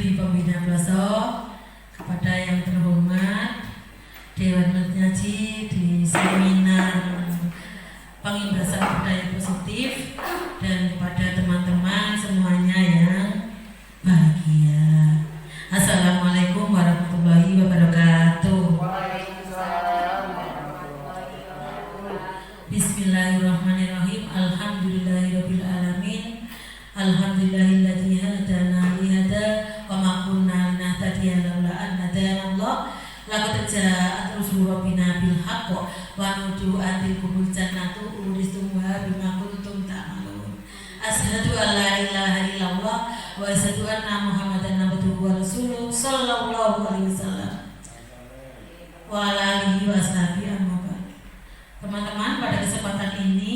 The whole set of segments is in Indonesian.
Negeri Pembina Pelosok, kepada yang terhormat Dewan Ngaji di seminar pengimbasan budaya positif, dan kepada teman-teman semuanya yang bahagia. Assalamualaikum warahmatullahi wabarakatuh. Bismillahirrahmanirrahim. Alhamdulillahirabbil alamin. Alhamdulillahilladzi hadana li hada wa ma kunna linahtadiya laula an hadana Allah. Laqad ja'at rusulu rabbina bil haqq wa nudu antil kubul jannatu uristumuha bima kuntum ta'malun. Asyhadu an la ilaha illallah wa asyhadu anna Muhammadan abduhu wa rasuluh sallallahu alaihi wasallam wa ala alihi wa sahbihi amma ba'd. Teman-teman, pada kesempatan ini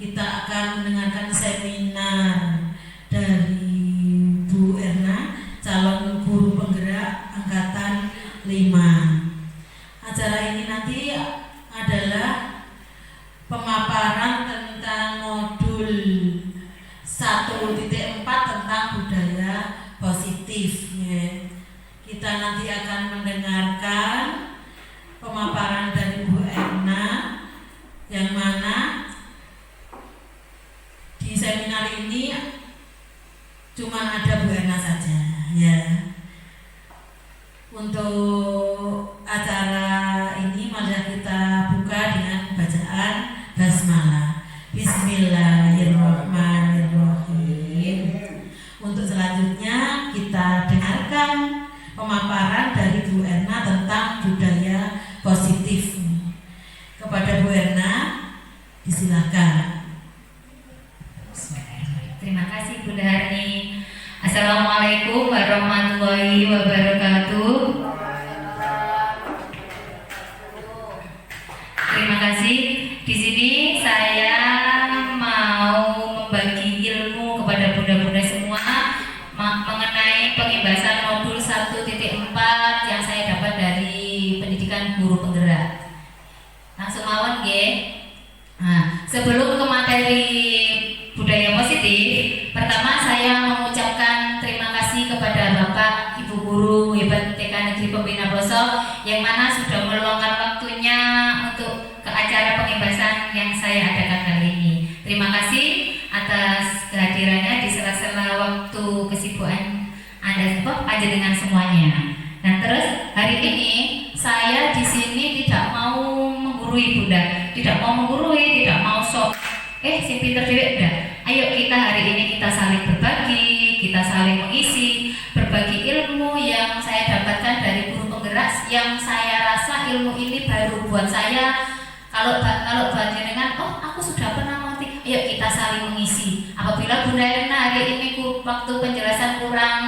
kita akan mendengarkan seminar dari Bu Erna, calon guru penggerak angkatan 5. Acara ini nanti adalah pemaparan tentang modul 1.4 tentang budaya positif. Kita nanti akan mendengarkan pemaparan dari Bu Erna, yang mana di seminar ini cuma ada Bu Erna saja, ya. Untuk acara ini mari kita buka dengan bacaan basmalah. Bismillahirrahmanirrahim. Untuk selanjutnya kita dengarkan pemaparan dari Bu Erna tentang budaya positif. Kepada Bu Erna, disilakan. Terima kasih Bunda Harni. Assalamualaikum warahmatullahi wabarakatuh. Terima kasih. Di sini saya mau membagi ilmu kepada bunda-bunda semua mengenai pengimbasan modul 1.4 yang saya dapat dari pendidikan guru penggerak. Langsung mawon nggih. Nah, sebelum ke materi budaya positif, pertama saya mengucapkan terima kasih kepada Bapak Ibu Guru Hebat TK Negeri Pembina Pelosok yang mana sudah meluangkan waktunya untuk ke acara pengimbasan yang saya adakan kali ini. Terima kasih atas kehadirannya di sela-sela waktu kesibukan Anda semua panjenengan semuanya. Nah, terus hari ini saya di sini tidak mau menggurui Bunda, tidak mau menggurui, tidak mau sok si pinter dhewe enggak. Ayo kita hari ini kita saling berbagi, kita saling mengisi, berbagi ilmu yang saya dapatkan dari guru penggerak yang saya rasa ilmu ini baru buat saya. Kalau panjenengan, aku sudah pernah mengerti. Ayo kita saling mengisi. Apabila Bunda Erna hari ini waktu penjelasan kurang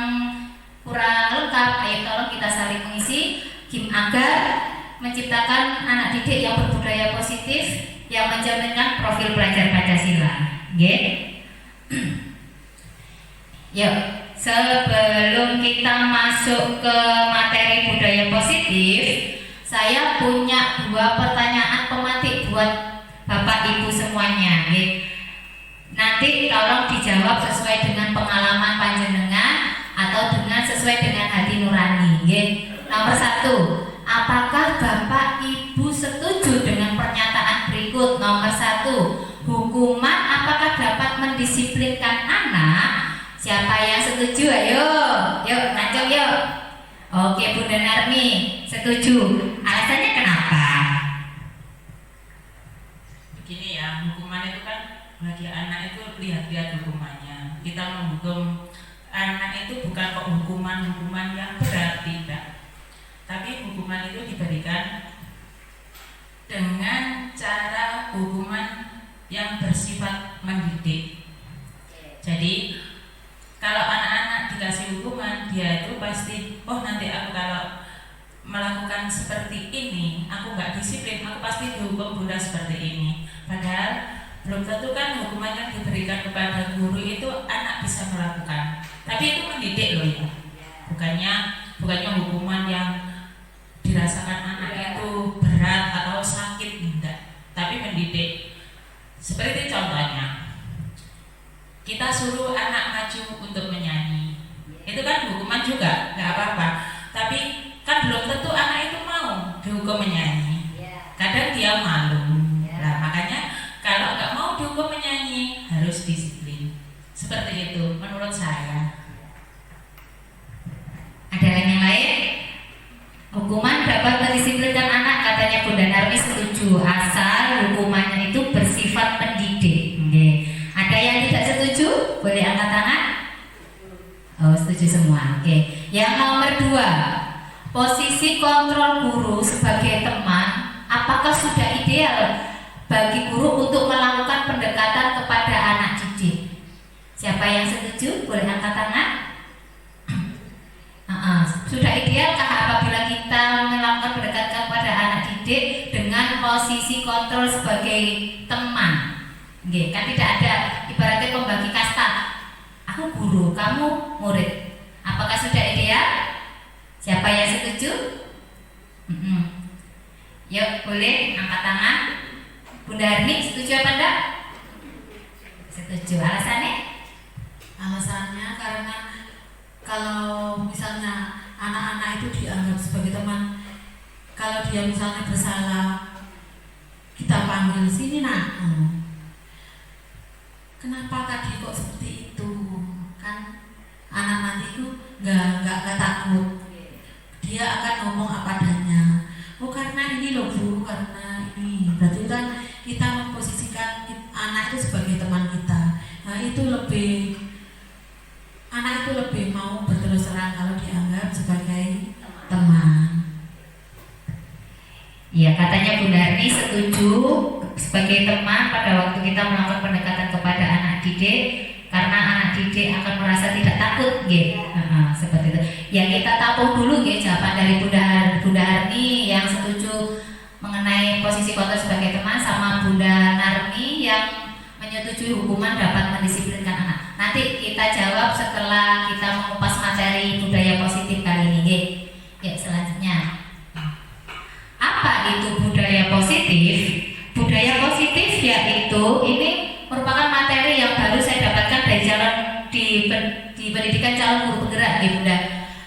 lengkap, ayo tolong kita saling mengisi agar menciptakan anak didik yang berbudaya positif yang mencerminkan profil pelajar Pancasila. Nggih. Yuk, sebelum kita masuk ke materi budaya positif, saya punya 2 pertanyaan pemantik buat Bapak Ibu semuanya. Nanti tolong dijawab sesuai dengan pengalaman panjenengan atau dengan sesuai dengan hati nurani. Nomor 1, apakah Bapak Ibu setuju dengan pernyataan berikut? Nomor 1, hukuman apakah dapat mendisiplinkan anak? Siapa yang setuju? Ayo, yuk, nancung yuk. Oke, Bunda Narmi setuju. Alasannya kenapa? Begini ya, hukuman itu kan bagi anak itu lihat-lihat hukumannya. Kita menghukum anak itu bukan kok hukuman yang berat, tidak. Tapi hukuman itu diberikan dengan cara hukuman yang bersifat mendidik. Jadi kalau anak-anak dikasih hukuman, dia itu pasti, nanti aku kalau melakukan seperti ini, aku nggak disiplin, aku pasti dihukum Bunda seperti ini. Padahal belum tentu kan hukuman yang diberikan kepada guru itu anak bisa melakukan. Tapi itu mendidik loh ya. Bukannya hukuman yang dirasakan anak itu berat atau sakit, enggak. Tapi mendidik. Seperti contohnya, kita suruh anak maju untuk menyanyi. itu kan hukuman juga, nggak apa-apa. Tapi kan belum tentu anak itu mau dihukum menyanyi. Kadang dia malu. Nah, makanya kalau nggak mau dihukum menyanyi harus disiplin. Seperti itu menurut saya. Ada yang lain? Hukuman dapat mendisiplinkan anak, katanya Bunda Narmi setuju, asal hukumannya itu bersifat pendidik. Ada yang tidak setuju? Boleh angkat tangan? Oh, setuju semua. Oke. Yang nomor 2, posisi kontrol guru sebagai teman, apakah sudah ideal bagi guru untuk melakukan pendekatan kepada anak didik? Siapa yang setuju? Boleh angkat tangan? Sudah idealkah apabila kita melakukan pendekatan kepada anak didik dengan posisi kontrol sebagai teman? Kan tidak ada ibaratnya pembagi kasta. Aku guru, kamu murid. Apakah sudah ideal? Siapa yang setuju? Yuk, boleh angkat tangan. Bunda Harni, setuju apa enggak? Setuju. Alasannya? Alasannya karena kalau misalnya anak-anak itu dianggap sebagai teman, kalau dia misalnya bersalah, kita panggil sini nak, kenapa tadi kok seperti itu, kan anak nantiku nggak takut, dia akan ngomong apa adanya. Oh karena ini loh bu, karena ini, berarti kan kita memposisikan anak itu sebagai teman kita. Nah itu anak itu lebih mau berterus terang kalau dianggap sebagai teman. Ya, katanya Bunda Arni setuju sebagai teman pada waktu kita melakukan pendekatan kepada anak didik, karena anak didik akan merasa tidak takut, seperti itu. Ya, kita tampung dulu jawaban dari Bunda Arni yang setuju mengenai posisi kontrol sebagai teman, sama Bunda Narmi yang menyetujui hukuman dapat mendisiplinkan anak. Nanti kita jawab setelah kita mengupas materi budaya positif kali ini. Ya, selanjutnya. Apa itu budaya positif? Budaya positif yaitu ini merupakan materi yang baru saya dapatkan dari di pendidikan calon guru penggerak, Bunda.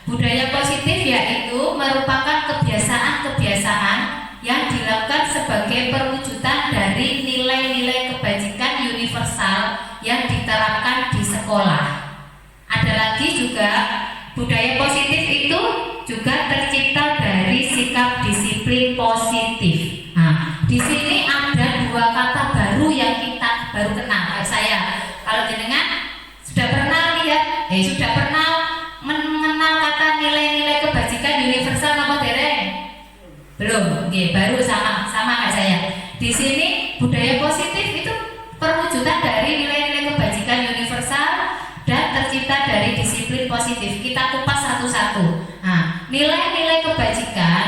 Budaya positif yaitu merupakan kebiasaan-kebiasaan yang dilakukan sebagai perwujudan dari nilai-nilai kebajikan universal yang diterapkan di sekolah. Ada lagi juga budaya positif itu juga tercipta dari sikap disiplin positif. Nah, di sini ada 2 kata baru yang kita baru kenal. Saya, kalau jenengan sudah pernah lihat, sudah pernah mengenal kata nilai-nilai kebajikan universal apa dereng? Belum, baru sama kayak saya. Di sini budaya positif itu perwujudan dari nilai-nilai kebajikan universal dan tercipta dari disiplin positif. Kita kupas satu-satu. Nah, nilai-nilai kebajikan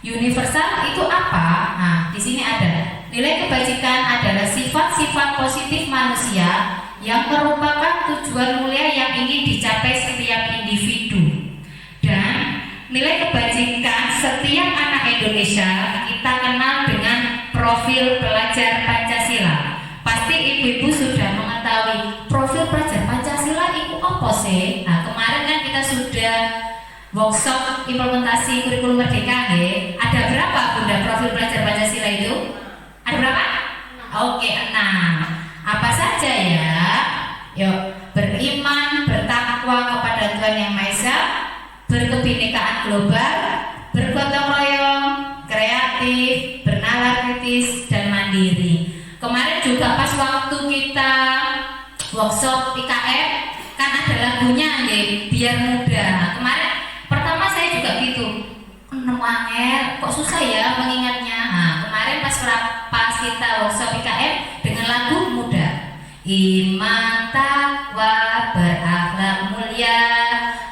universal itu apa? Nah, di sini ada. Nilai kebajikan adalah sifat-sifat positif manusia yang merupakan tujuan mulia yang ingin dicapai setiap individu. Dan nilai kebajikan setiap anak Indonesia kita kenal dengan profil pelajar Pancasila. Pasti ibu-ibu sudah mengetahui profil pelajar Pancasila itu apa sih? Nah, kemarin kan kita sudah workshop implementasi kurikulum merdeka, Ada berapa Bunda profil pelajar Pancasila itu? Ada berapa? Oke, 6. Apa saja ya? Yuk, beriman, bertakwa kepada Tuhan Yang Maha Esa, berkebinekaan global, bergotong royong, kreatif, bernalar kritis, dan mandiri. Kemarin juga pas waktu kita workshop IKM kan ada lagunya biar muda. Nah, kemarin pertama saya juga gitu, angel, kok susah ya mengingatnya. Nah, kemarin pas kita workshop IKM dengan lagu muda, iman takwa berakhlak mulia,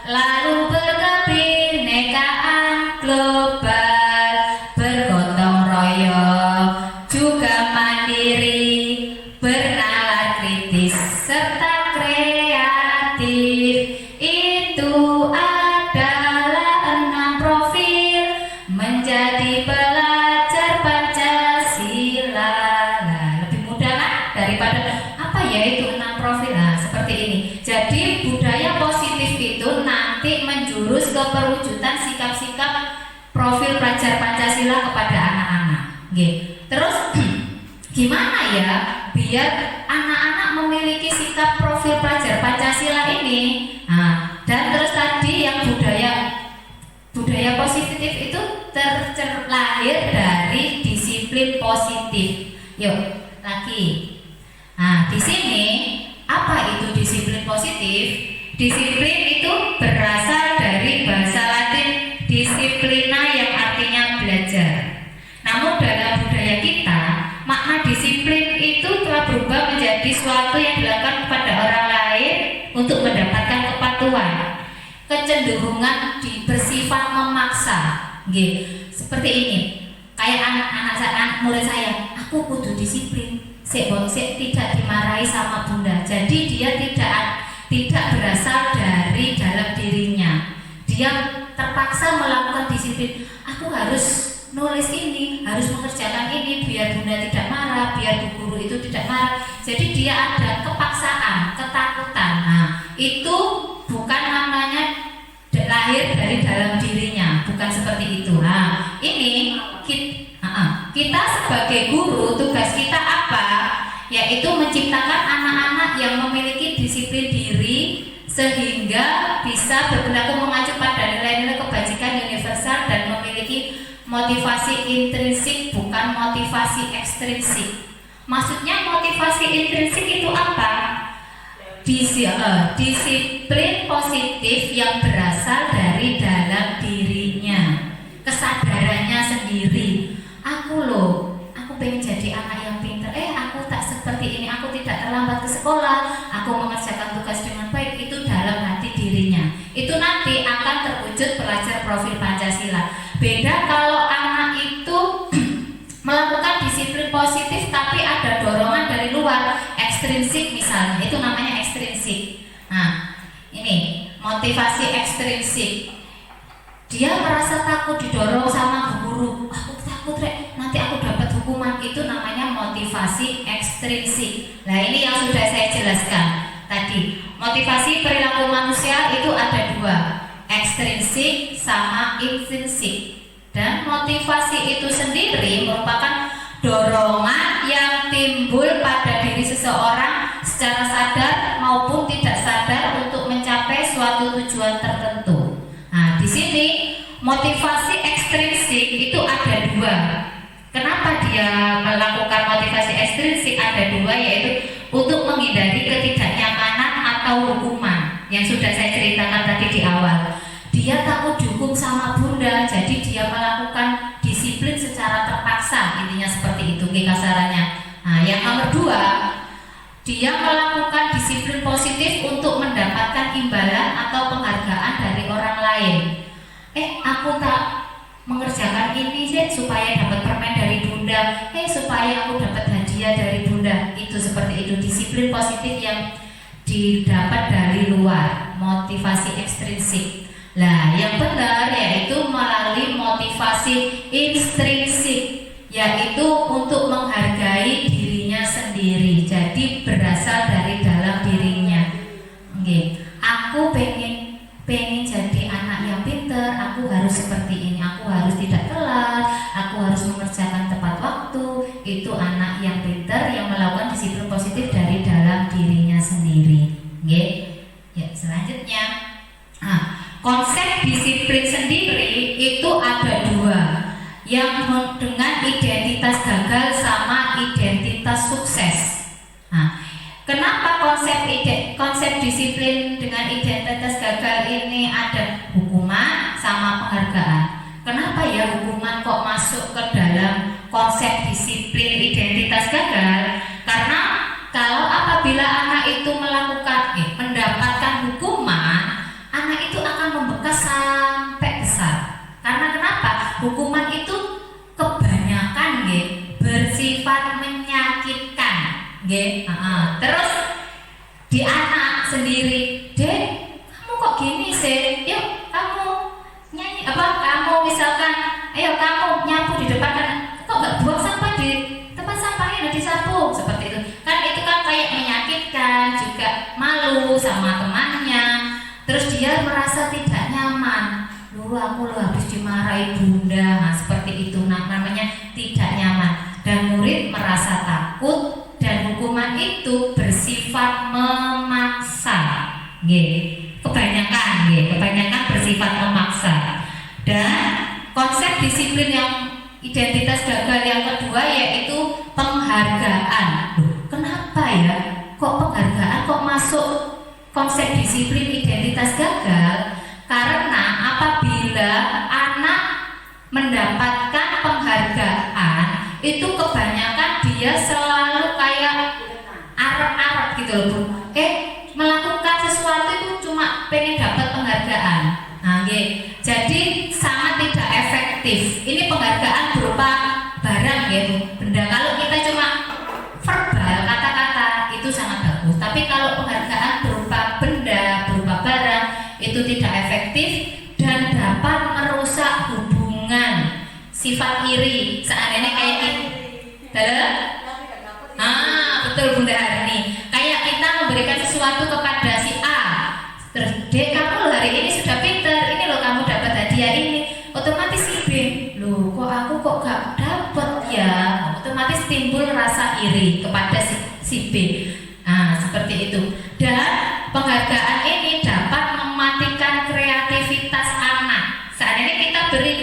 lalu berkebinekaan global, bergotong royong juga mandiri, bernalar kritis serta kreatif. Itu adalah 6 profil menjadi pelajar Pancasila. Nah, lebih mudah kan daripada apa ya itu 6 profil. Nah, seperti ini. Jadi budaya positif itu ya, biar anak-anak memiliki sikap profil pelajar Pancasila ini. Nah, dan terus tadi yang budaya positif itu terlahir dari disiplin positif. Yuk, lagi. Nah, di sini apa itu disiplin positif? Disiplin itu berasal dari bahasa Latin disiplina yang artinya belajar. Namun dalam budaya kita, makna disiplin itu telah berubah menjadi suatu yang dilakukan kepada orang lain untuk mendapatkan kepatuhan. Kecenderungan bersifat memaksa. Seperti ini. Kayak anak-anak murid saya, aku kudu disiplin. Tidak dimarahi sama bunda. Jadi dia tidak berasal dari dalam dirinya. Dia terpaksa melakukan disiplin. Aku harus nulis ini, harus mengerjakan ini biar bunda tidak marah, biar bu guru itu tidak marah. Jadi dia ada kepaksaan, ketakutan. Nah, itu bukan namanya lahir dari dalam dirinya, bukan seperti itu. Nah, ini kita sebagai guru, tugas kita apa? Yaitu menciptakan anak-anak yang memiliki disiplin diri sehingga bisa berperilaku mengacu pada nilai-nilai kebajikan universal dan memiliki motivasi intrinsik, bukan motivasi ekstrinsik. Maksudnya motivasi intrinsik itu apa? Disiplin positif yang berasal dari dalam dirinya, kesadarannya sendiri. Aku pengen jadi anak yang pintar. Aku tak seperti ini, aku tidak terlambat ke sekolah, aku mengerjakan tugas dengan baik. Itu dalam hati dirinya. Itu nanti akan terwujud pelajar profil Pancasila. Beda kalau anak itu melakukan disiplin positif tapi ada dorongan dari luar, ekstrinsik misalnya, itu namanya ekstrinsik. Nah, ini motivasi ekstrinsik. Dia merasa takut didorong sama bu guru. Aku takut nanti aku dapat hukuman. Itu namanya motivasi ekstrinsik. Nah, ini yang sudah saya jelaskan tadi. Motivasi perilaku manusia itu ada dua, ekstrinsik sama intrinsik. Dan motivasi itu sendiri merupakan dorongan yang timbul pada diri seseorang secara sadar maupun tidak sadar untuk mencapai suatu tujuan tertentu. Nah, di sini motivasi ekstrinsik itu ada dua. Kenapa dia melakukan motivasi ekstrinsik? Ada dua, yaitu untuk menghindari ketidaknyamanan atau hukuman yang sudah saya ceritakan tadi di awal. Dia takut dihukum sama bunda, jadi dia melakukan disiplin secara terpaksa, intinya seperti itu kasarannya. Nah, yang nomor dua, dia melakukan disiplin positif untuk mendapatkan imbalan atau penghargaan dari orang lain. Aku tak mengerjakan ini sih supaya dapat permen dari bunda, supaya aku dapat hadiah dari bunda. Itu seperti itu, disiplin positif yang didapat dari luar, motivasi ekstrinsik. Nah, yang benar yaitu melalui motivasi intrinsik, yaitu untuk menghargai dirinya sendiri. Jadi berasal dari dalam dirinya. Aku pengen jadi anak yang pintar. Aku harus seperti ini. Aku harus tidak telat. Aku harus mengerjakan tepat waktu. Itu anak yang pintar yang melakukan disiplin positif dari dalam dirinya sendiri. Ya, selanjutnya. Konsep disiplin sendiri itu ada dua, yang dengan identitas gagal sama identitas sukses. Kenapa konsep disiplin dengan identitas gagal ini ada hukuman sama penghargaan? Kenapa ya hukuman kok masuk ke dalam konsep disiplin identitas gagal? Karena kalau apabila anak itu mendapatkan hukuman, anak itu akan membekas sampai besar. Karena kenapa? Hukuman itu kebanyakan bersifat menyakitkan. Terus di anak sendiri, Dek, kamu kok gini sih? Yuk kamu nyanyi kamu misalkan, ayo kamu nyapu di depan kan, kok nggak buang sampah di tempat sampahnya udah disapu, seperti itu. Itu kan kayak menyakitkan, juga malu sama temannya. Terus dia merasa tidak nyaman. Aku habis dimarahi bunda. Seperti itu namanya tidak nyaman. Dan murid merasa takut perempuan itu bersifat memaksa, kebanyakan bersifat memaksa. Dan konsep disiplin yang identitas gagal yang kedua yaitu penghargaan. Kenapa ya? Kok penghargaan kok masuk konsep disiplin identitas gagal? Karena apabila anak mendapatkan penghargaan itu kebanyakan dia selalu kayak arep-arep gitu loh Bu. Melakukan sesuatu itu cuma pengen dapat penghargaan. Jadi sangat tidak efektif. Ini penghargaan berupa barang Bu. Benda. Kalau kita cuma verbal kata-kata itu sangat bagus. Tapi kalau penghargaan berupa benda, berupa barang itu tidak efektif dan dapat merusak hubungan. Sifat iri, seandainya kayak gitu. Betul Bunda Harni. Kayak kita memberikan sesuatu kepada si A. Terus, Dek, kamu hari ini sudah pinter. Ini loh kamu dapat hadiah ini. Otomatis si B, loh kok aku kok gak dapat ya. Otomatis timbul rasa iri kepada si B. Seperti itu. Dan penghargaan ini dapat mematikan kreativitas anak. Seandainya kita beri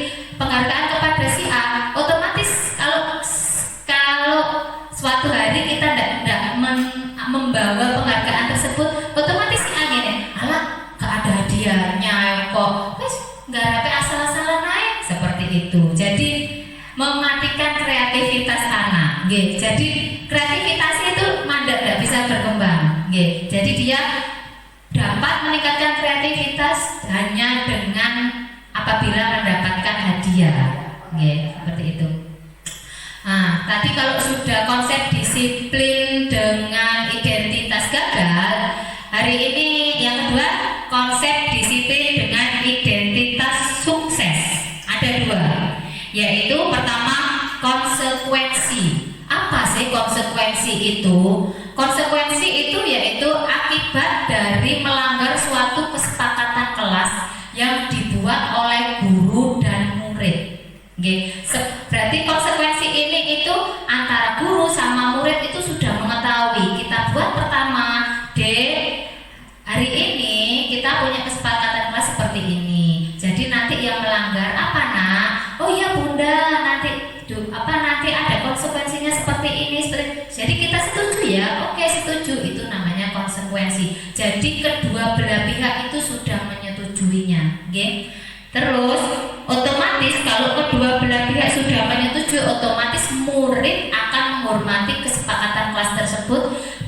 penghargaan kepada si A, otomatis kalau suatu hari kita tidak membawa penghargaan tersebut, otomatis si A gini, alah gak ada hadiahnya kok, nggak ada asal-asalan naik seperti itu. Jadi mematikan kreativitas anak. Jadi kreativitas itu mandek, tidak bisa berkembang. Jadi dia dapat meningkatkan kreativitas hanya dengan apabila mendapatkan hadiah, seperti itu. Tadi kalau sudah konsep disiplin dengan identitas gagal, hari ini yang kedua konsep disiplin dengan identitas sukses. Ada dua, yaitu pertama konsekuensi. Apa sih konsekuensi itu? Konsekuensi itu yaitu akibat dari melanggar suatu kesepakatan kelas yang dibuat oleh guru dan murid. Berarti konsekuensi ini itu antara guru sama murid itu sudah mengetahui. Kita buat pertama, Dek, hari ini kita punya kesepakatan kelas seperti ini. Jadi nanti yang melanggar apa nak? Oh iya Bunda, nanti ada konsekuensinya seperti ini. Jadi kita setuju ya? Oke setuju, itu namanya konsekuensi. Jadi kedua belah pihak itu sudah menyetujuinya. Terus otomatis kalau kedua belah pihak sudah menyetujui, otomatis murid akan menghormati kesepakatan kelas tersebut.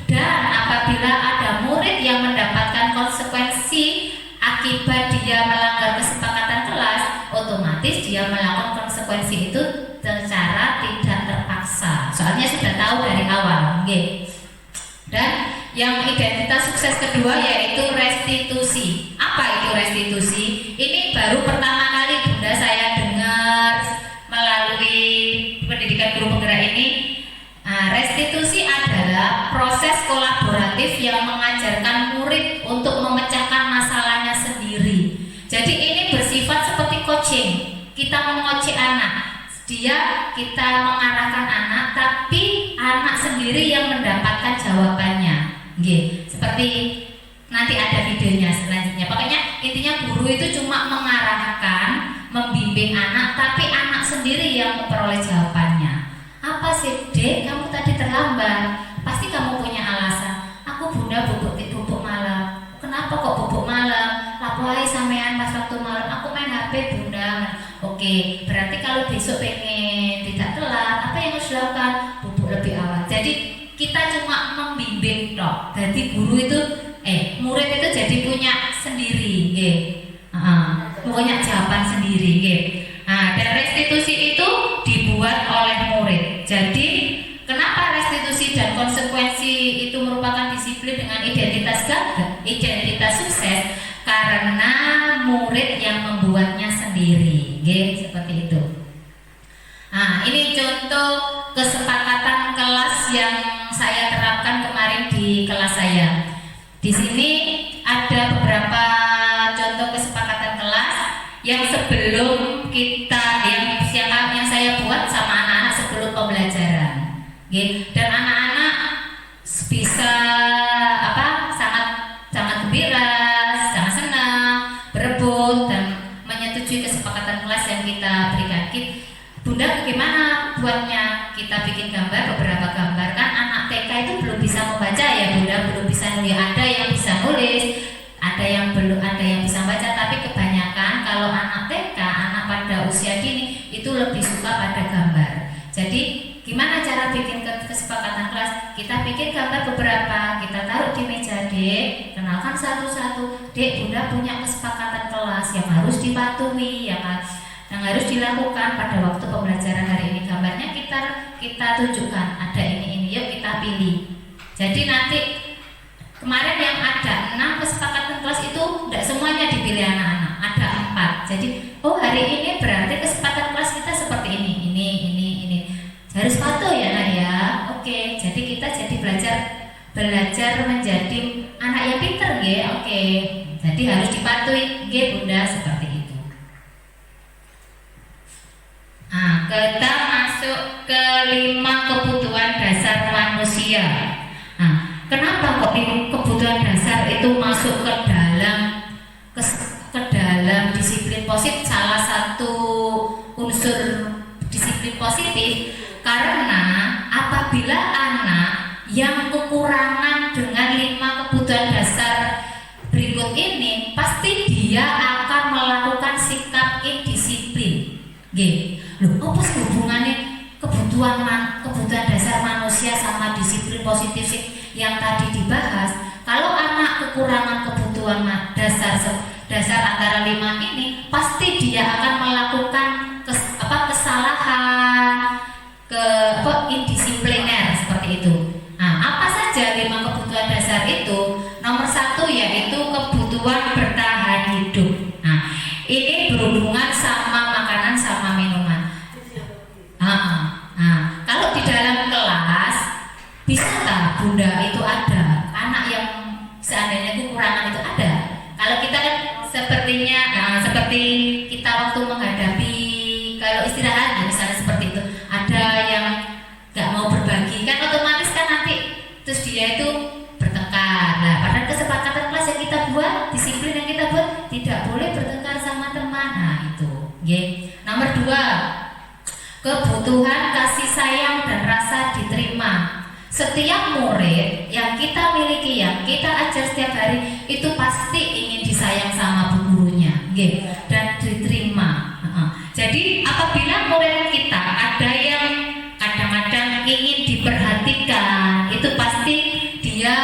Dan apabila ada murid yang mendapatkan konsekuensi akibat dia melanggar kesepakatan kelas, otomatis dia melakukan konsekuensi itu secara tidak terpaksa. Soalnya sudah tahu dari awal. Dan yang identitas sukses kedua yaitu restitusi. Apa itu restitusi? Ini baru pertama kali Bunda saya dengar melalui pendidikan guru penggerak ini. Restitusi adalah proses kolaboratif yang mengajarkan murid untuk memecahkan masalahnya sendiri. Jadi ini bersifat seperti coaching. Kita mengcoach anak. Kita mengarahkan anak, tapi anak sendiri yang mendapatkan jawabannya. Seperti nanti ada videonya selanjutnya. Pokoknya intinya guru itu cuma mengarahkan, membimbing anak, tapi anak sendiri yang memperoleh jawabannya. Apa sih Dek, kamu tadi terlambat? Pasti kamu punya alasan. Aku Bunda bubuk malam. Kenapa kok bubuk malam? Laporai sampean pas waktu malam. Aku main HP Bunda. Oke, berarti kalau besok pengen tidak telat, apa yang harus dilakukan? Bubuk lebih awal. Jadi kita cuma membimbing toh. Jadi guru itu, murid itu jadi punya sendiri, punya jawaban sendiri. Dan restitusi itu dibuat oleh murid. Jadi kenapa restitusi dan konsekuensi itu merupakan disiplin dengan identitas gagal, identitas sukses? Karena murid yang membuatnya sendiri, seperti itu. Ini contoh kesepakatan kelas yang saya terapkan kemarin di kelas saya. Di sini ada beberapa contoh kesepakatan kelas yang sebelum yang saya buat sama anak-anak sebelum pembelajaran. Dan anak-anak Bunda bagaimana buatnya? Kita bikin gambar, beberapa gambar. Kan anak TK itu belum bisa membaca ya Bunda, belum bisa nulis. Ada yang bisa nulis, ada yang belum, ada yang bisa baca. Tapi kebanyakan kalau anak TK, anak pada usia dini itu lebih suka pada gambar. Jadi gimana cara bikin kesepakatan kelas? Kita bikin gambar beberapa, kita taruh di meja. Dek, kenalkan satu-satu. Dek, Bunda punya kesepakatan kelas yang harus dipatuhi, yang harus dilakukan pada waktu pembelajaran hari ini. Gambarnya kita tunjukkan, ada ini, yuk kita pilih. Jadi nanti kemarin yang ada 6 kesepakatan kelas itu tidak semuanya dipilih anak-anak, ada 4. Jadi oh hari ini berarti kesepakatan kelas kita seperti ini. Harus patuh ya nak ya. Oke, jadi kita jadi belajar menjadi anak yang pinter ya. Oke, jadi harus dipatuhi ya Bunda, seperti itu. Nah, kita masuk ke 5 kebutuhan dasar manusia. Nah, kenapa kok kebutuhan dasar itu masuk ke dalam disiplin positif, salah satu unsur disiplin positif? Karena apabila anak yang kekurangan dengan 5 kebutuhan dasar berikut ini, pasti dia akan melakukan sikap indisiplin. Loh, apa sih hubungannya kebutuhan dasar manusia sama disiplin positif yang tadi dibahas? Kalau anak kekurangan kebutuhan dasar antara 5 ini, pasti dia akan melakukan kesalahan, indisipliner seperti itu. Nah, apa saja 5 kebutuhan dasar itu? Nomor 1 yaitu kebutuhan bertahan hidup. Nah, ini berhubungan sama makanan sama minuman. Kalau di dalam kelas bisa tak Bunda itu ada anak yang seandainya kekurangan itu ada. Kalau kita kan sepertinya seperti kita waktu menghadapi kalau istirahat misalnya seperti itu, ada yang nggak mau berbagi kan otomatis kan nanti terus dia itu bertengkar. Nah, padahal kesepakatan kelas yang kita buat, disiplin yang kita buat, tidak boleh bertengkar sama teman. Nah itu. Nomor 2, kebutuhan kasih sayang dan rasa diterima. Setiap murid yang kita miliki, yang kita ajar setiap hari itu pasti ingin disayang sama bu gurunya, dan diterima. Jadi apabila murid kita ada yang kadang-kadang ingin diperhatikan, itu pasti dia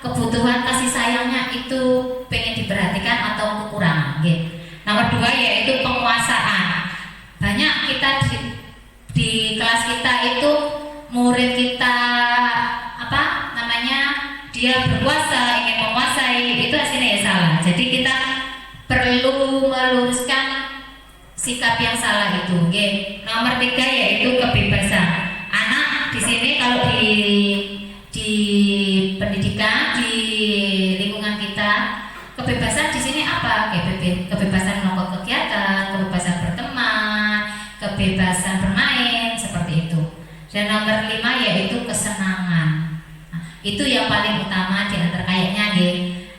kebutuhan kasih sayangnya itu pengen diperhatikan atau kekurangan. Nomor 2 yaitu penguasaan. Banyak kita di kelas kita itu murid kita dia berkuasa, ingin menguasai, itu hasilnya ya salah. Jadi kita perlu meluruskan sikap yang salah itu. Nomor 3 yaitu kebebasan. Anak di sini kalau di pendidikan, di lingkungan kita, kebebasan di sini apa? Kebebasan melakukan kegiatan, kebebasan berteman, kebebasan bermain, seperti itu. Dan nomor 5 yaitu kesenangan. Itu yang paling utama di antara kayaknya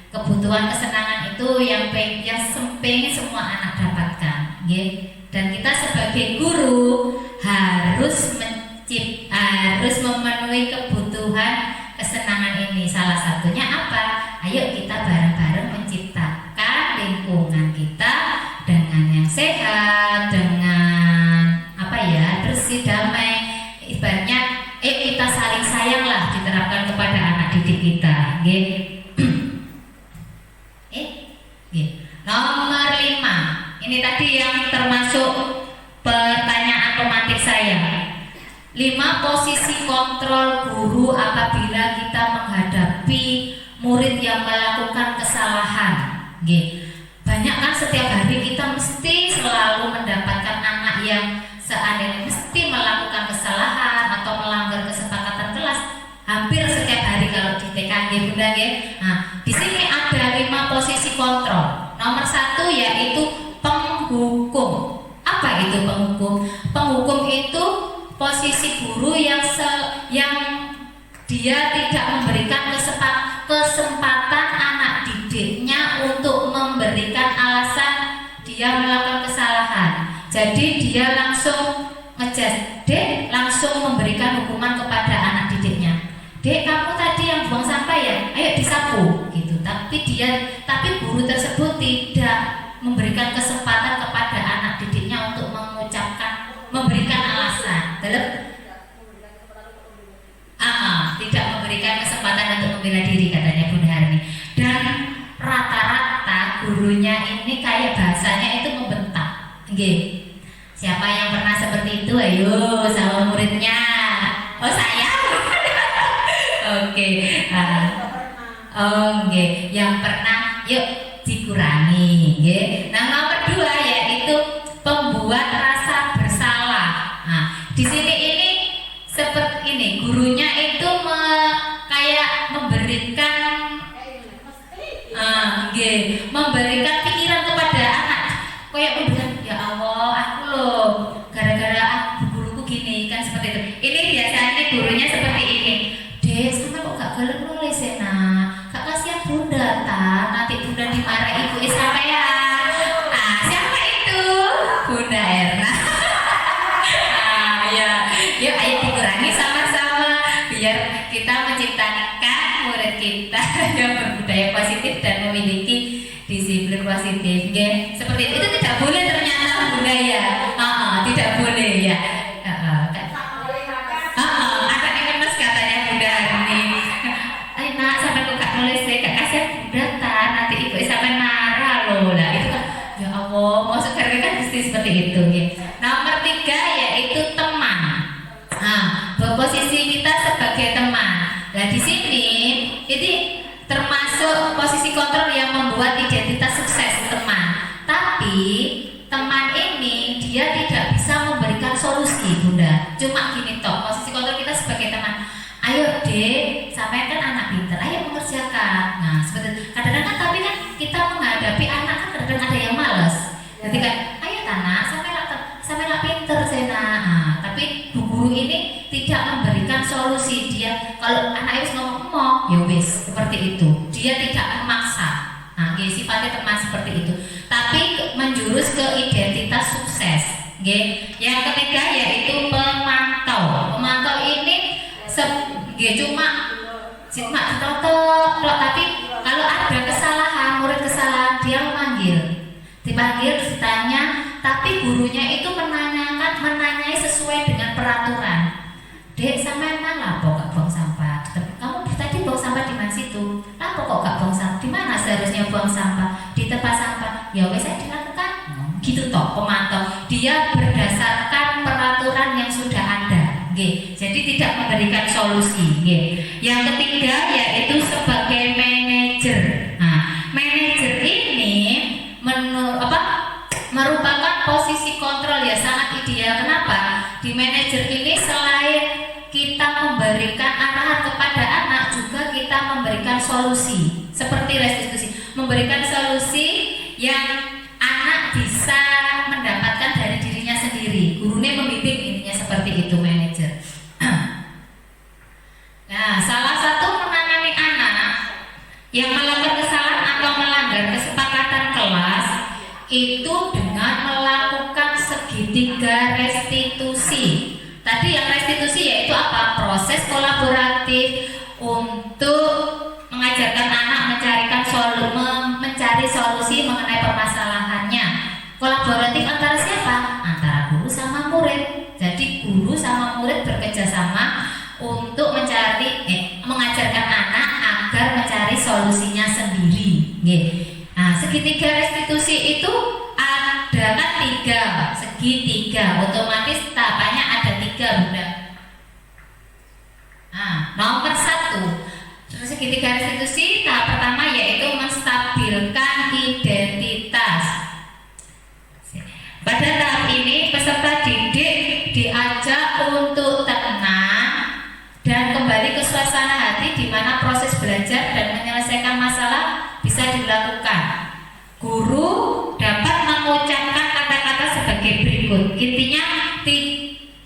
kebutuhan kesenangan itu yang pengen semua anak dapatkan. Dan kita sebagai guru harus memenuhi kebutuhan kesenangan ini. Salah satunya apa? Ayo kita bareng-bareng menciptakan lingkungan kita dengan yang sehat, dengan bersih, damai. Ibaratnya kita saling sayang lah, diterapkan kepada anak didik kita. Nomor 5, ini tadi yang termasuk pertanyaan romantik saya. 5 posisi kontrol guru apabila kita menghadapi murid yang melakukan kesalahan. Banyak kan setiap hari kita mesti selalu mendapatkan anak yang seandainya mesti melakukan kesalahan atau melanggar kesepakatan kelas hampir setiap hari kalau di TK Bunda. Nah, di sini ada 5 posisi kontrol. Nomor 1 yaitu penghukum. Apa itu penghukum? Penghukum itu posisi guru yang dia tidak memberikan kesempatan anak didiknya untuk memberikan alasan dia melakukan kesalahan. Jadi dia langsung ngejas, Dek langsung memberikan hukuman kepada anak didiknya. Dek, kamu tadi yang buang sampah ya, ayo disapu gitu. Tapi guru tersebut tidak memberikan kesempatan kepada anak didiknya untuk memberikan alasan. Tidak memberikan kesempatan untuk membela diri, katanya Bunda Harni. Dan rata-rata gurunya ini kayak bahasanya itu membentak. Nggih. Siapa yang pernah seperti itu? Ayo sama muridnya. Oh, saya. Oke. Oke, yang pernah yuk dikurangi, nggih. Nah, nomor 2 yaitu pembuat rasa bersalah. Nah, di sini ini seperti ini, gurunya itu kayak memberikan pikiran kepada anak. Kayak udah, ya Allah, aku loh gara-gara guruku gini kan, seperti itu. Ini biasanya gurunya seperti ini. Dek, sama kok gak gelem nulis ya nak? Kak kasihan bunda nanti bunda dimarahi ibu sampean. Siapa itu? Bunda Erna. Yuk ayo dikurangi sama-sama biar kita menciptakan murid kita yang berbudaya positif dan memiliki disiplin positif. Seperti itu tidak boleh ternyata Bunda ya. Tidak boleh ya. Ada yang mas katanya Bunda Harni. Ayo nak, sampai kok gak nulis deh, gak kasih Bunda nanti ibu sampai marah loh lah. Itu kan, ya Allah, mau sekarang kan mesti seperti itu ya. Nomor 3 yaitu teman. Posisi kita sebagai teman. Nah di sini ini termasuk posisi kontrol yang membuat identitas sukses teman. Tapi teman ini dia tidak bisa memberikan solusi, Bunda. Cuma gini toh, posisi kontrol kita sebagai teman. Ayo Dek, sampai kan anak pintar, ayo mengerjakan. Nah seperti kadang-kadang tapi kan kita menghadapi anak kan kadang-kadang ada yang malas. Jadi kan, ayo Tanah, sampai nak pintar Sena. Tapi bu guru ini tidak memberikan solusi. Dia kalau anak itu ngomong ya wis seperti itu. Dia tidak memaksa. Nah, sifatnya teman seperti itu. Tapi menjurus ke identitas sukses. Yang ketiga yaitu pemantau. Pemantau ini cuma tapi kalau ada kesalahan, murid kesalahan, dia dipanggil, ditanya, tapi gurunya itu menanyai sesuai dengan peraturan. Dek, sampai mana kok gak buang sampah? Kamu tadi buang sampah di mana situ? Apa kok gak buang sampah? Di mana seharusnya buang sampah? Di tempat sampah. Ya wes saya dilakukan. Gitu toh pemantau. Dia berdasarkan peraturan yang sudah ada. Jadi tidak memberikan solusi. Yang ketiga yaitu sebagai manajer. Nah, manajer ini merupakan posisi kontrol ya, sangat ideal. Kenapa? Di manajer ini selain kita memberikan arahan kepada anak, juga kita memberikan solusi seperti restitusi, memberikan solusi yang anak bisa mendapatkan dari dirinya sendiri. Gurunya membimbing, intinya seperti itu manajer. Nah, salah satu menangani anak yang melakukan kesalahan atau melanggar kesepakatan kelas itu dengan melakukan segitiga restitusi. Tadi yang restitusi yaitu apa? Proses kolaboratif untuk mengajarkan anak mencari solusi mengenai permasalahannya. Kolaboratif antara siapa? Antara guru sama murid. Jadi guru sama murid bekerja sama untuk mengajarkan anak agar mencari solusinya sendiri. Nah, segitiga restitusi itu ada kan 3 segitiga, otomatis tahapannya ada 3 Bunda. Nah, nomor 1 segitiga restitusi tahap pertama yaitu menstabilkan identitas. Pada tahap ini peserta didik diajak untuk tenang dan kembali ke suasana hati di mana proses belajar dan menyelesaikan masalah bisa dilakukan. Guru dapat mengucapkan kata-kata sebagai berikut. Intinya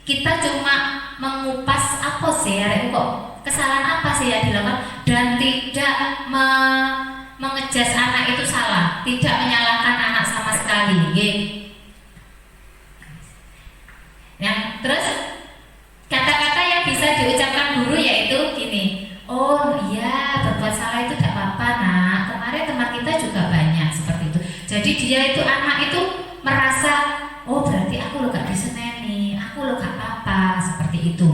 kita cuma mengupas apa sih kok kesalahan apa sih yang dilakukan dan tidak mengejas anak itu salah, tidak menyalahkan anak sama sekali. Yang Terus kata-kata yang bisa diucapkan guru yaitu gini, oh iya berbuat salah itu tidak apa-apa nak, kemarin teman kita juga banyak seperti itu. Jadi dia itu anak itu merasa, oh berarti aku lo gak diseneni, aku lo gak apa-apa seperti itu.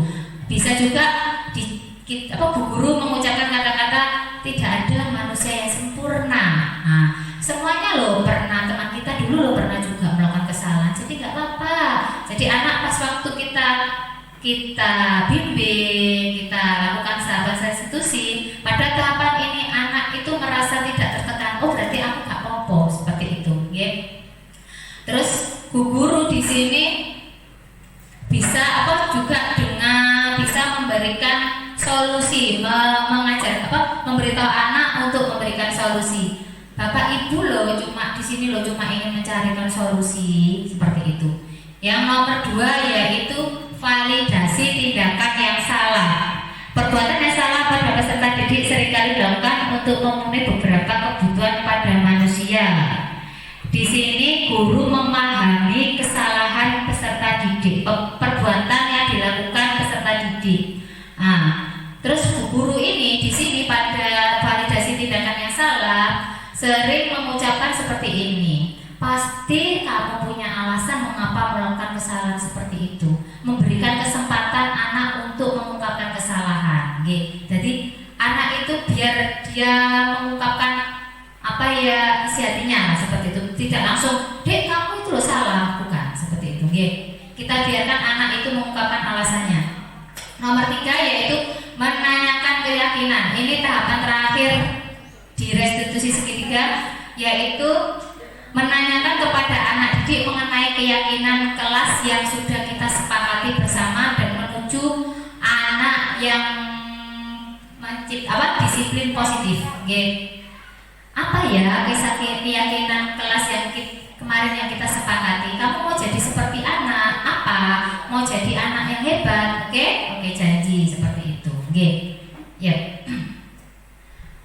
Bisa juga bu guru mengucapkan kata-kata tidak ada manusia yang sempurna. Nah, semuanya lo pernah, teman kita dulu lo pernah juga melakukan kesalahan, jadi gak apa-apa. Jadi anak pas waktu kita bimbing, kita lakukan sahabat restitusi, pada tahapan ini anak itu merasa tidak tertekan, oh berarti aku gak apa-apa seperti itu, ya. Terus bu guru di sini bisa juga dengan bisa memberikan solusi, memberitahu anak untuk memberikan solusi. Bapak Ibu loh cuma di sini loh cuma ingin mencarikan solusi seperti itu. Yang nomor 2 yaitu validasi tindakan yang salah. Perbuatan yang salah pada peserta didik seringkali dilakukan untuk memenuhi beberapa kebutuhan pada manusia. Di sini guru memahami kesalahan peserta didik, perbuatan yang dilakukan peserta didik. Nah, terus bu guru ini di sini pada validasi tindakan yang salah sering mengucapkan seperti ini. Pasti kamu punya alasan mengapa melakukan kesalahan seperti itu. Memberikan kesempatan anak untuk mengungkapkan kesalahan. Jadi anak itu biar dia mengungkapkan apa ya isi hatinya seperti itu. Tidak langsung, dek kamu itu loh salah, bukan seperti itu. Kita biarkan anak itu mengungkapkan alasannya. Nomor 3 yaitu menanyakan keyakinan. Ini tahapan terakhir di restitusi segitiga, yaitu menanyakan kepada anak didik mengenai keyakinan kelas yang sudah kita sepakati bersama dan menuju anak yang disiplin positif. Apa ya keyakinan kelas yang kemarin yang kita sepakati? Kamu mau jadi seperti anak apa? Mau jadi anak yang hebat? Oke, janji seperti itu. Ya.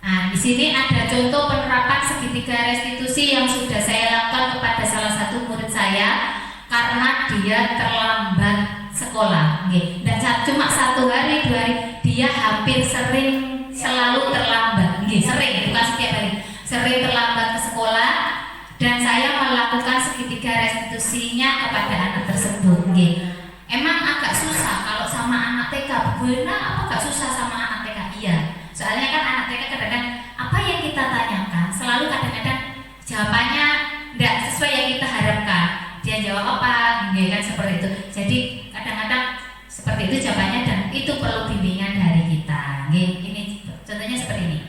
Nah, di sini ada contoh penerapan segitiga restitusi yang sudah saya lakukan kepada salah satu murid saya karena dia terlambat sekolah. Dan cuma 1 hari 2 hari dia hampir selalu terlambat. Sering, bukan setiap hari. Sering terlambat ke sekolah dan saya melakukan segitiga restitusinya kepada anak tersebut. Emang agak susah kalau sama anak TK. Benar apa agak susah sama anak TK? Iya. Soalnya kan anak TK kadang-kadang apa yang kita tanyakan selalu kadang-kadang jawabannya tidak sesuai yang kita harapkan. Dia jawab apa? Kan seperti itu. Jadi kadang-kadang seperti itu jawabannya dan itu perlu bimbingan dari kita. Ini contohnya seperti ini.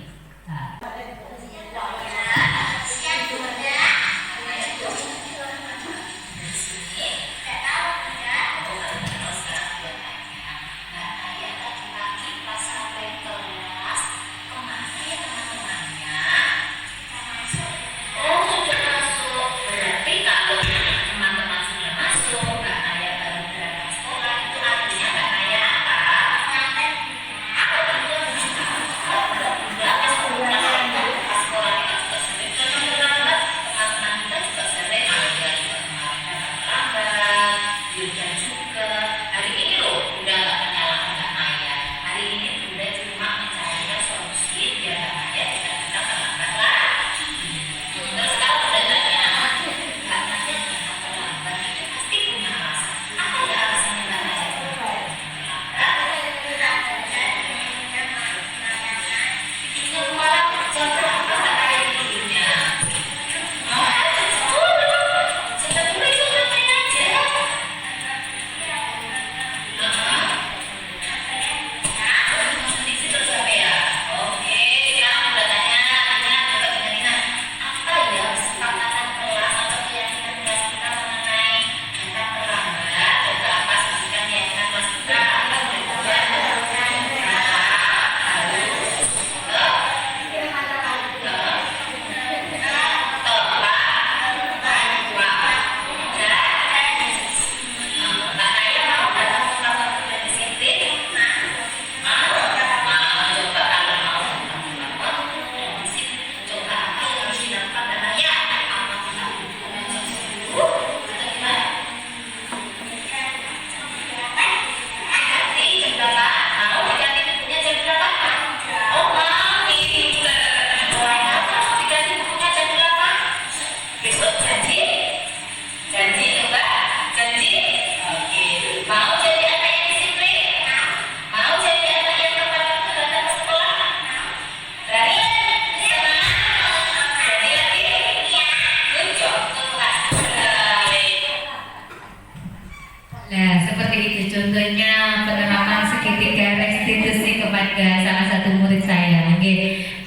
seperti itu. Contohnya penerapan segitiga restitusi kepada salah satu murid saya.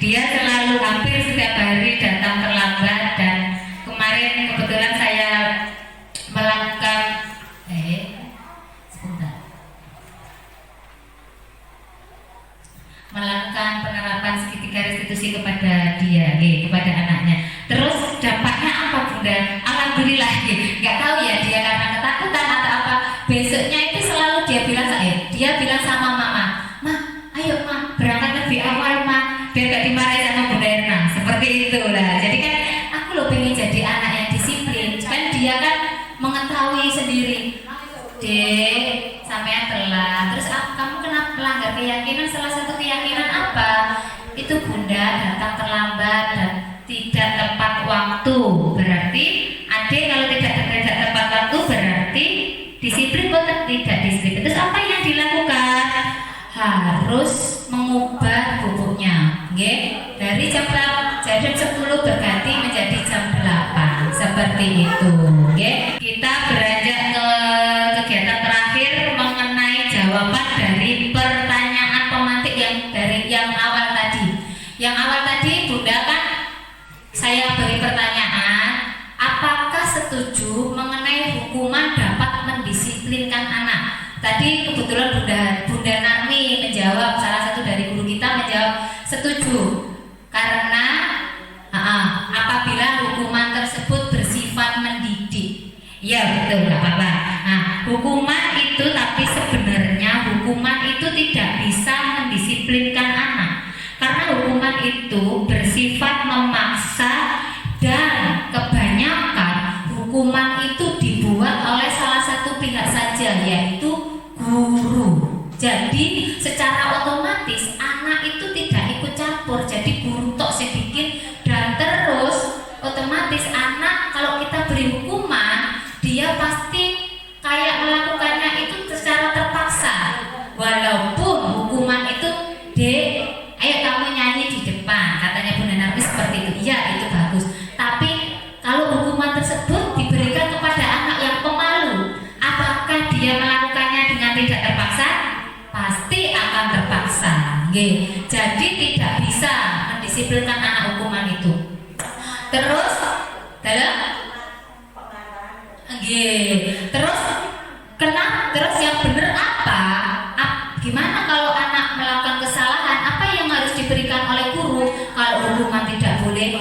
Dia selalu hampir setiap hari datang terlambat, dan kemarin kebetulan saya melakukan melakukan penerapan segitiga restitusi kepada dia, kepada anaknya. Terus dampaknya apa, Bunda? Alhamdulillah, nggak tahu ya dia karena ketakutan atau apa. Besoknya itu selalu dia bilang sama mama, "Ma, ayo Ma, berangkat lebih awal Ma, biar gak dimarahin sama Bunda Erna." Seperti itulah. Jadi kan aku loh pengen jadi anak yang disiplin. Kan dia kan mengetahui sendiri, Dek, sampean telat. Terus kamu kenapa melanggar keyakinan? Salah satu keyakinan apa? Itu Bunda datang terlambat dan tidak tepat waktu. Berarti adik kalau tidak tepat waktu berarti disiplin atau tidak disiplin. Terus apa yang dilakukan? Harus mengubah bubuknya, dari jam 10 berganti menjadi jam 8. Seperti itu, Kita beranjak ke kegiatan terakhir mengenai jawaban dari pertanyaan pemantik yang awal tadi. Yang awal tadi Bunda kan saya beri pertanyaan, apakah setuju mengenai hukuman dapat mendisiplinkan anak? Tadi kebetulan Bunda Narmi menjawab, salah satu dari guru kita menjawab setuju, karena apabila hukuman tersebut bersifat mendidik. Ya betul, nggak apa-apa. Nah, hukuman itu, tapi sebenarnya hukuman itu tidak bisa mendisiplinkan anak, karena hukuman itu bersifat memaksa, dan kebanyakan hukuman itu dibuat oleh salah satu pihak saja, yaitu guru. Jadi secara otomatis anak itu tidak ikut campur. Jadi guru tok sedikit, dan terus otomatis anak kalau kita beri hukuman, dia pasti kayak melakukannya itu secara terpaksa. Walaupun hukuman itu, Dek, ayo kamu nyanyi di depan, katanya Bunda Narmi seperti itu. Iya, itu bagus. Tapi kalau hukuman tersebut diberikan kepada anak yang pemalu, apakah dia melakukannya dengan tidak terpaksa? Pasti akan terpaksa. Jadi tidak bisa mendisiplinkan anak hukuman itu. Terus terus yang benar apa? Gimana kalau anak melakukan kesalahan? Apa yang harus diberikan oleh guru? Kalau hukuman tidak boleh,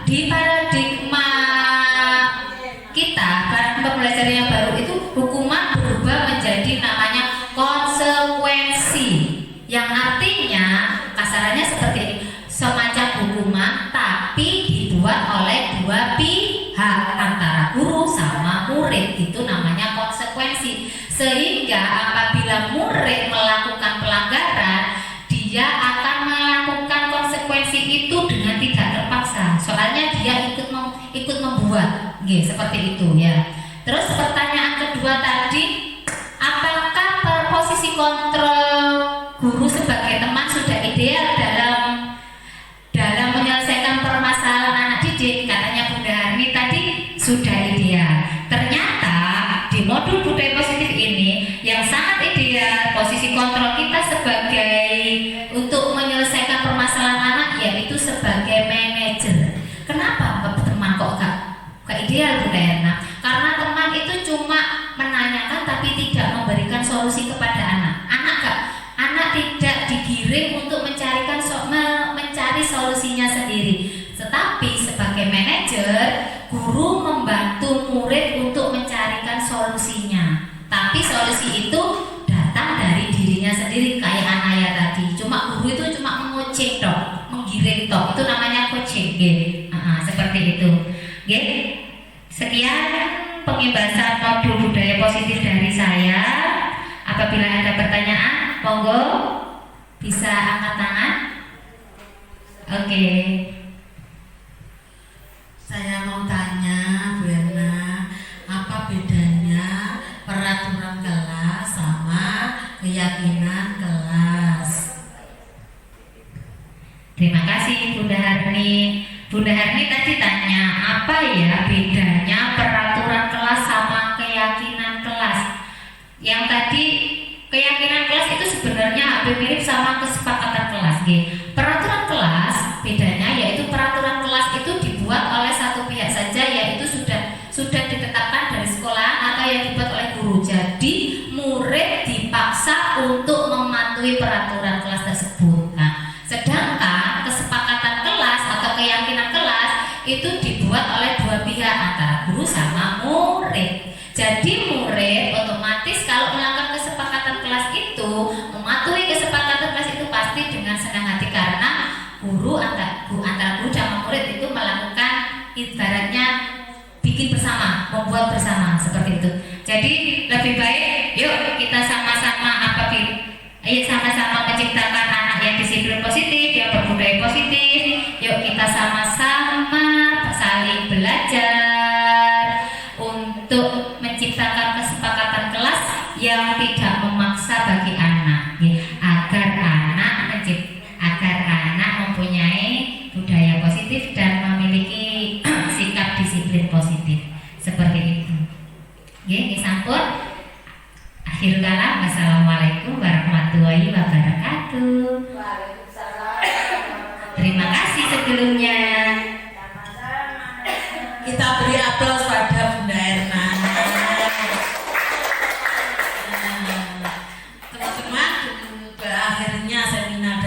di paradigma kita, paradigma pembelajaran yang baru itu, hukuman berubah menjadi namanya konsekuensi, yang artinya kasarannya seperti ini, semacam hukuman tapi dibuat oleh dua pihak, antara guru sama murid. Itu namanya konsekuensi. Sehingga apabila murid melakukan pelanggaran, dia akan melakukan konsekuensi itu dengan tidak terpaksa. Soalnya dia ikut membuat, seperti itu ya. Terus pertanyaan kedua tadi, apakah posisi kontrol guru sebagai teman sudah ideal dalam menyelesaikan permasalahan anak didik? Katanya Bunda Harni tadi sudah ideal. Ternyata di modul budaya positif ini yang sangat ideal posisi kontrol kita sebagai untuk menyelesaikan permasalahan anak, yaitu sebagai manajer. Kenapa teman kok gak ideal, Bunda Erna? Karena teman itu cuma menanyakan tapi tidak memberikan solusi kepada anak. Anak tidak digiring untuk mencari solusinya sendiri. Tetapi sebagai manajer, guru membantu murid untuk mencarikan solusinya. Tapi solusi itu datang dari dirinya sendiri, kayak Anaya tadi. Cuma guru itu cuma mengoceh tok, menggiring tok. Itu namanya coaching, seperti itu. Sekian pengibasan modul budaya positif dari saya. Apabila ada pertanyaan, monggo bisa angkat tangan. Oke. Saya mau tanya, Bu Erna, apa bedanya peraturan kelas sama keyakinan kelas? Terima kasih Bunda Harni. Bunda Harni tadi tanya, apa ya bedanya peraturan kelas sama keyakinan kelas? Yang tadi keyakinan kelas itu sebenarnya hampir mirip sama kesepakatan kelas. Peraturan kelas bedanya yaitu peraturan kelas itu dibuat oleh satu pihak saja, yaitu sudah ditetapkan dari sekolah atau yang dibuat oleh guru. Jadi murid dipaksa untuk mematuhi peraturan kelas tersebut. Nah, sedangkan kesepakatan kelas atau keyakinan kelas itu dibuat oleh dua pihak antara guru sama murid. Jadi murid otomatis kalau melakukan kesepakatan kelas itu, mematuhi kesepakatan kelas itu pasti dengan senang hati, karena guru antara guru sama murid itu melakukan ibaratnya bikin bersama, membuat bersama seperti itu. Jadi lebih baik yuk kita sama-sama ayo sama-sama menciptakan anak yang disiplin positif, yang berbudaya positif. Yuk kita sama-sama saling belajar untuk menciptakan kesepakatan kelas yang tidak memaksa bagi anak, agar anak mempunyai budaya positif dan memiliki sikap disiplin positif seperti itu. Sampun. Akhir kalam, wassalamualaikum warahmatullahi wabarakatuh. Terima kasih sebelumnya. Kita beri aplaus pada Bunda Erna. Teman-teman, berakhirnya seminar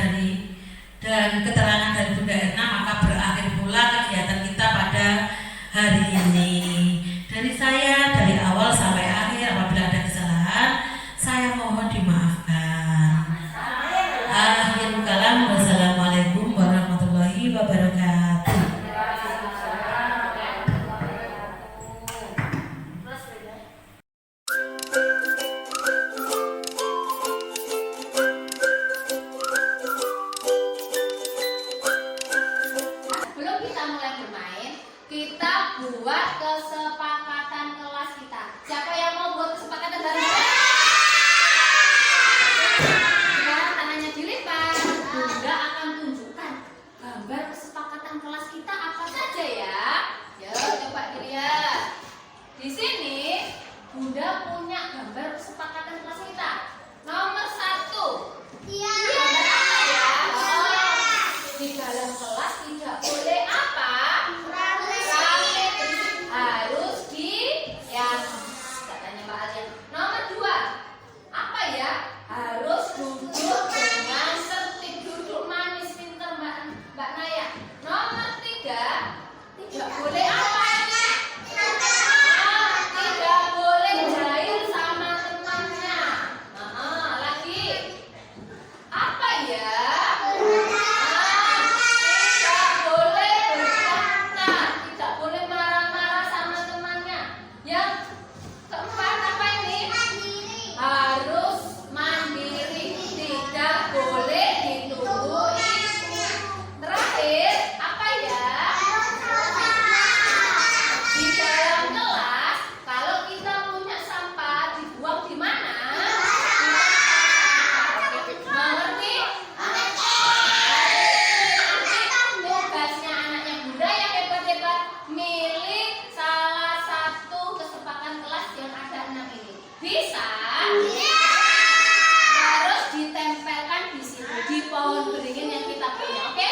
dan keterangan dari Bunda Erna, maka berakhir pula kegiatan kita pada hari ini. Dari saya, dari awal sampai akhir, apabila ada kesalahan, saya mohon dimaafkan. Akhir kalam, wassalamualaikum warahmatullahi wabarakatuh. Sebelum kita mulai bermain, kita buat kesepakatan kelas kita. Siapa yang mau buat kesepakatan bareng? Sekarang tangannya dilipat. Bunda akan tunjukkan gambar kesepakatan kelas kita apa saja ya. Yuk coba dilihat. Di sini Bunda punya gambar kesepakatan kelas kita. Nomor 1. Iya. Gambar apa ya? Di dalam kelas tidak boleh apa? Rame. Harus katanya Mbak Alia. Nomor 2. Apa ya? Harus duduk dengan tertib, duduk manis, pintar Mbak Naya. Nomor 3. Tidak boleh apa? Tidak boleh jahil sama temannya. Lagi. Apa ya? Tidak boleh berkata, tidak boleh marah-marah sama temannya. Yang keempat apa ini? Harus mandiri, tidak boleh ditunggu ibu. Terakhir apa ya? Di dalam kelas, kalau kita punya sampah dibuang di mana? Mengerti? Tugasnya anaknya Bunda yang hebat-hebat, milih salah satu kesepakatan kelas yang ada 6 ini. Bisa? Harus ditempelkan di sini, di pohon beringin yang kita punya. Oke?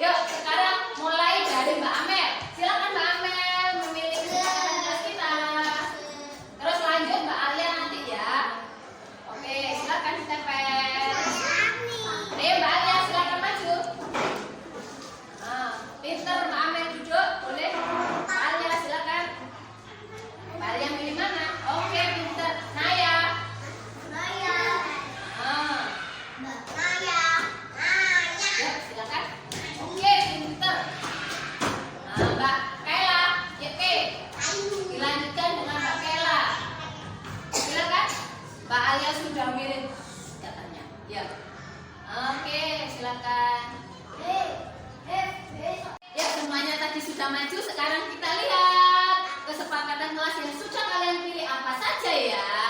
Yuk, sekarang mulai dari Mbak Amel. Silakan Mbak Amel memilih kesepakatan kelas kita. Terus lanjut Mbak Alia nanti ya. Oke, silakan ditempel. Ayo Mbak Alia, silakan maju. Pinter Mbak Amel duduk, boleh? Mbak Alia silakan. Mbak Alia milih mana? Oke, pinter. Naya. Ya, silakan. Oke, pinter. Mbak Kayla, oke. Dilanjutkan dengan Mbak Kayla. Silakan. Mbak Alia sudah mirip katanya. Ya. Oke, silakan. Ya, semuanya tadi sudah maju. Sekarang kita lihat kesepakatan kelas yang sudah kalian pilih apa saja ya.